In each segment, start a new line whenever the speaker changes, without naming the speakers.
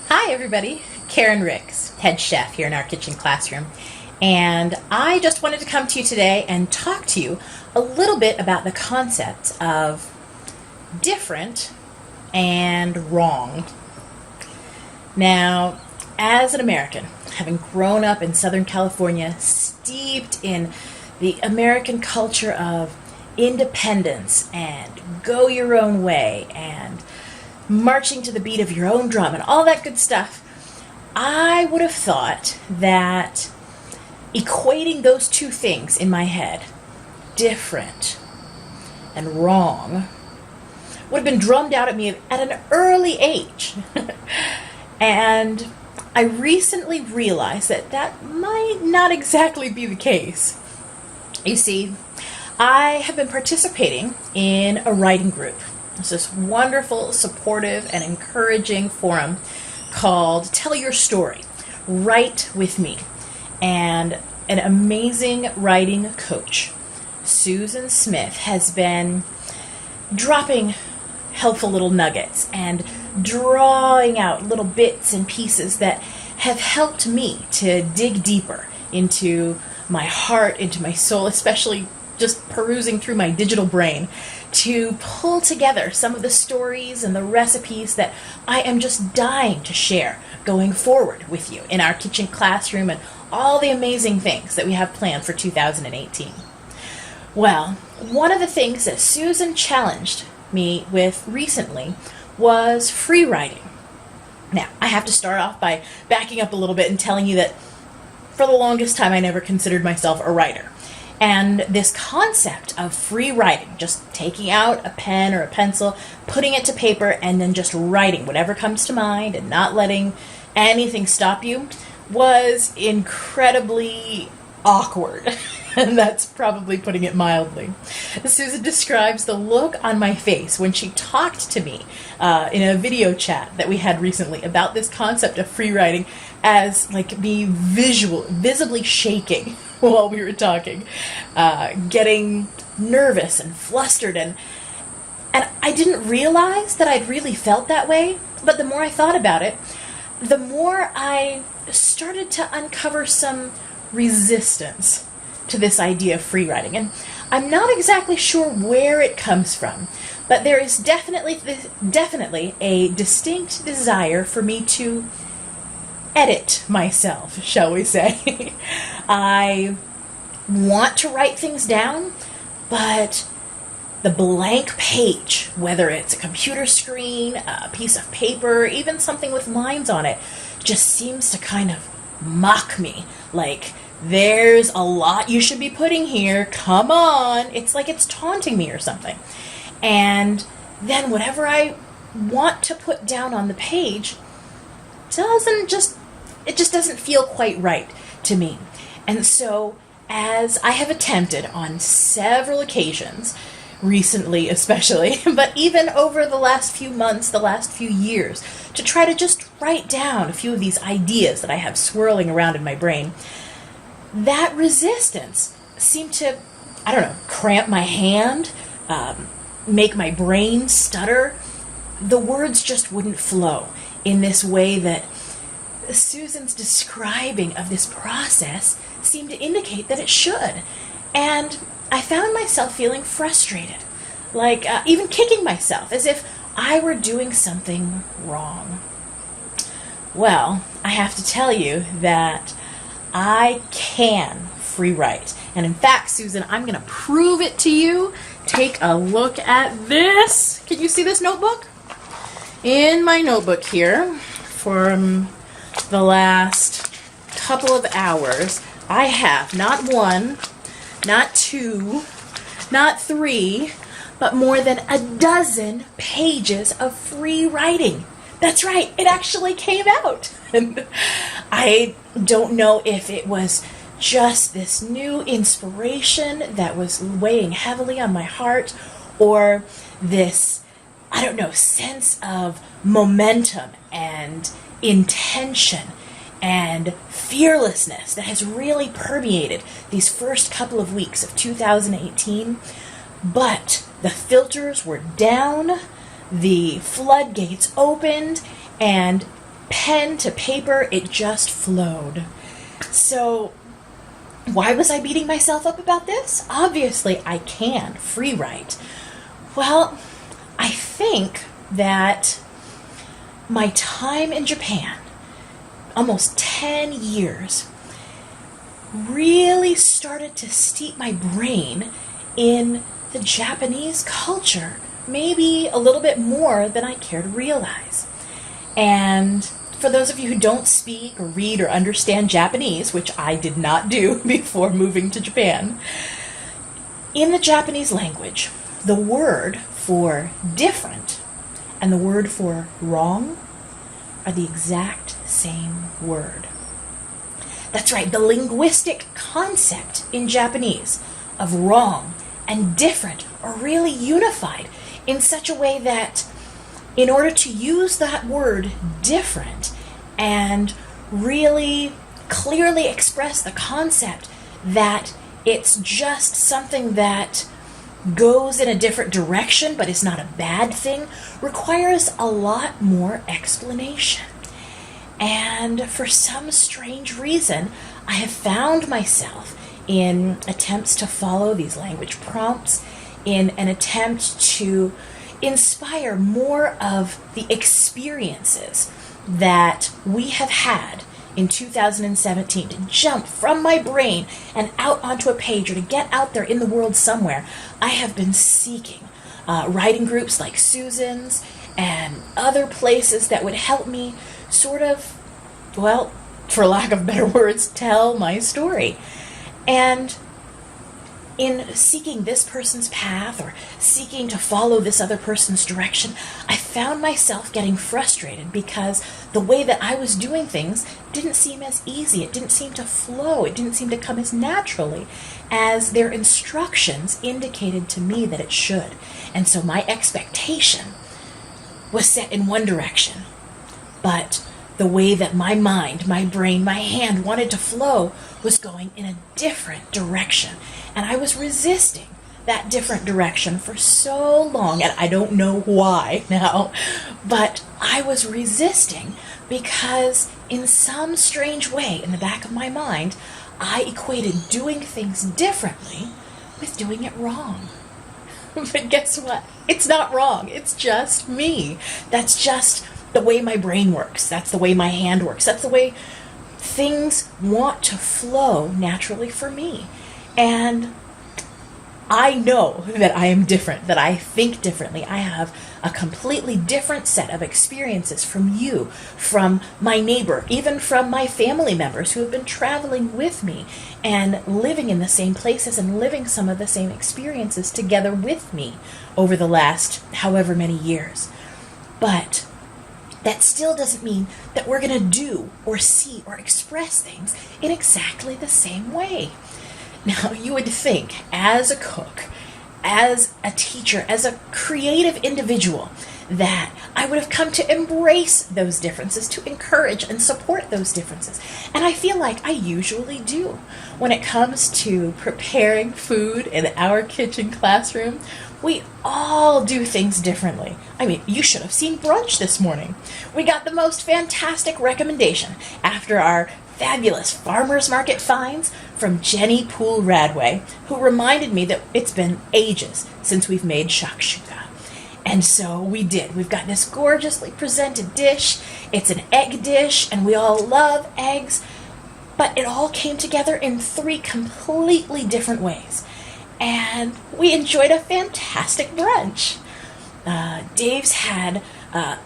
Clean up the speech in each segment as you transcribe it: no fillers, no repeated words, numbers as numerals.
Hi everybody, Karen Ricks, head chef here in our kitchen classroom. And I just wanted to come to you today and talk to you a little bit about the concept of different and wrong. Now, as an American, having grown up in Southern California, steeped in the American culture of independence and go your own way and marching to the beat of your own drum and all that good stuff, I would have thought that equating those two things in my head, different and wrong, would have been drummed out at me at an early age. And I recently realized that that might not exactly be the case. You see, I have been participating in a writing group. It's this wonderful, supportive, and encouraging forum called Tell Your Story, Write With Me. And an amazing writing coach, Susan Smith, has been dropping helpful little nuggets and drawing out little bits and pieces that have helped me to dig deeper into my heart, into my soul, especially just perusing through my digital brain to pull together some of the stories and the recipes that I am just dying to share going forward with you in our kitchen classroom and all the amazing things that we have planned for 2018. Well, one of the things that Susan challenged me with recently was free writing. Now, I have to start off by backing up a little bit and telling you that for the longest time I never considered myself a writer. And this concept of free writing, just taking out a pen or a pencil, putting it to paper, and then just writing whatever comes to mind and not letting anything stop you, was incredibly awkward. And that's probably putting it mildly. Susan describes the look on my face when she talked to me in a video chat that we had recently about this concept of free writing as like me visibly shaking while we were talking, getting nervous and flustered, and I didn't realize that I'd really felt that way, but the more I thought about it, the more I started to uncover some resistance to this idea of free writing. And I'm not exactly sure where it comes from, but there is definitely a distinct desire for me to edit myself, shall we say. I want to write things down, but the blank page, whether it's a computer screen, a piece of paper, even something with lines on it, just seems to kind of mock me. Like, there's a lot you should be putting here, come on. It's like it's taunting me or something. And then whatever I want to put down on the page it just doesn't feel quite right to me. And so, as I have attempted on several occasions, recently especially, but even over the last few months, the last few years, to try to just write down a few of these ideas that I have swirling around in my brain, that resistance seemed to, cramp my hand, make my brain stutter. The words just wouldn't flow in this way that Susan's describing of this process seemed to indicate that it should. And I found myself feeling frustrated, like even kicking myself, as if I were doing something wrong. Well, I have to tell you that I can free write. And in fact, Susan, I'm going to prove it to you. Take a look at this. Can you see this notebook? In my notebook here, from the last couple of hours, I have not one, not two, not three, but more than a dozen pages of free writing. That's right, it actually came out. And I don't know if it was just this new inspiration that was weighing heavily on my heart, or this, sense of momentum and intention and fearlessness that has really permeated these first couple of weeks of 2018. But the filters were down, the floodgates opened, and pen to paper, it just flowed. So why was I beating myself up about this? Obviously, I can free write. Well, I think that my time in Japan, almost 10 years, really started to steep my brain in the Japanese culture, maybe a little bit more than I care to realize. And for those of you who don't speak or read or understand Japanese, which I did not do before moving to Japan, in the Japanese language, the word for different and the word for wrong are the exact same word. That's right, the linguistic concept in Japanese of wrong and different are really unified in such a way that in order to use that word different and really clearly express the concept that it's just something that goes in a different direction but is not a bad thing, requires a lot more explanation. And for some strange reason, I have found myself in attempts to follow these language prompts, in an attempt to inspire more of the experiences that we have had in 2017, to jump from my brain and out onto a page, or to get out there in the world somewhere. I have been seeking writing groups like Susan's and other places that would help me sort of, well, for lack of better words, tell my story. And in seeking this person's path or seeking to follow this other person's direction, I found myself getting frustrated because the way that I was doing things didn't seem as easy. It didn't seem to flow. It didn't seem to come as naturally as their instructions indicated to me that it should. And so my expectation was set in one direction, but the way that my mind, my brain, my hand wanted to flow was going in a different direction. And I was resisting that different direction for so long, and I don't know why now, but I was resisting because in some strange way in the back of my mind, I equated doing things differently with doing it wrong. But guess what? It's not wrong. It's just me. That's just the way my brain works. That's the way my hand works. That's the way things want to flow naturally for me. And I know that I am different, that I think differently. I have a completely different set of experiences from you, from my neighbor, even from my family members who have been traveling with me and living in the same places and living some of the same experiences together with me over the last however many years. But that still doesn't mean that we're going to do or see or express things in exactly the same way. Now, you would think, as a cook, as a teacher, as a creative individual, that I would have come to embrace those differences, to encourage and support those differences. And I feel like I usually do. When it comes to preparing food in our kitchen classroom, we all do things differently. I mean, you should have seen brunch this morning. We got the most fantastic recommendation after our fabulous farmers market finds from Jenny Poole Radway, who reminded me that it's been ages since we've made shakshuka. And so we did. We've got this gorgeously presented dish. It's an egg dish, and we all love eggs, but it all came together in 3 completely different ways. And we enjoyed a fantastic brunch. Dave's had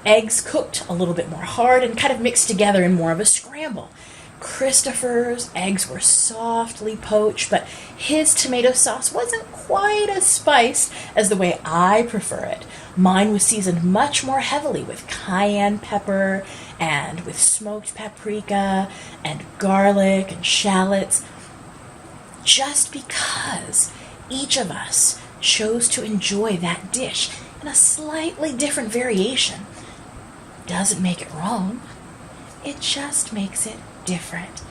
eggs cooked a little bit more hard and kind of mixed together in more of a scramble. Christopher's eggs were softly poached, but his tomato sauce wasn't quite as spiced as the way I prefer it. Mine was seasoned much more heavily with cayenne pepper and with smoked paprika and garlic and shallots, just because each of us chose to enjoy that dish in a slightly different variation. Doesn't make it wrong. It just makes it different.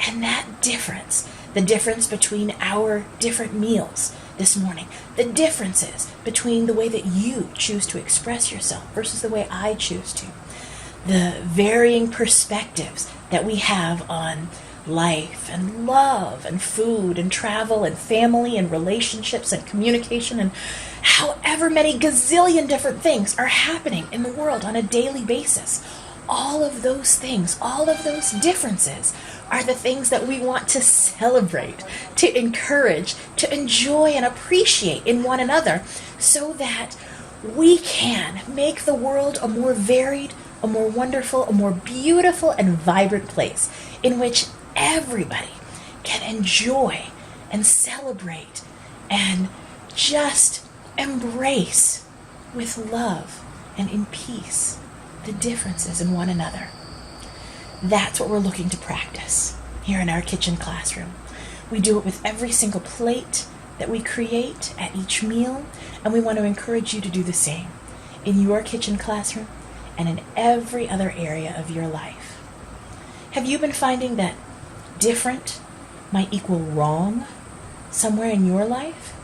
And that difference, the difference between our different meals this morning, the differences between the way that you choose to express yourself versus the way I choose to, the varying perspectives that we have on life and love and food and travel and family and relationships and communication and however many gazillion different things are happening in the world on a daily basis. All of those things, all of those differences are the things that we want to celebrate, to encourage, to enjoy and appreciate in one another so that we can make the world a more varied, a more wonderful, a more beautiful and vibrant place in which everybody can enjoy and celebrate and just embrace with love and in peace the differences in one another. That's what we're looking to practice here in our kitchen classroom. We do it with every single plate that we create at each meal, and we want to encourage you to do the same in your kitchen classroom and in every other area of your life. Have you been finding that different might equal wrong somewhere in your life?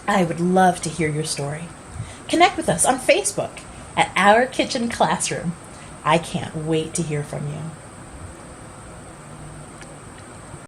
I would love to hear your story. Connect with us on Facebook at Our Kitchen Classroom. I can't wait to hear from you.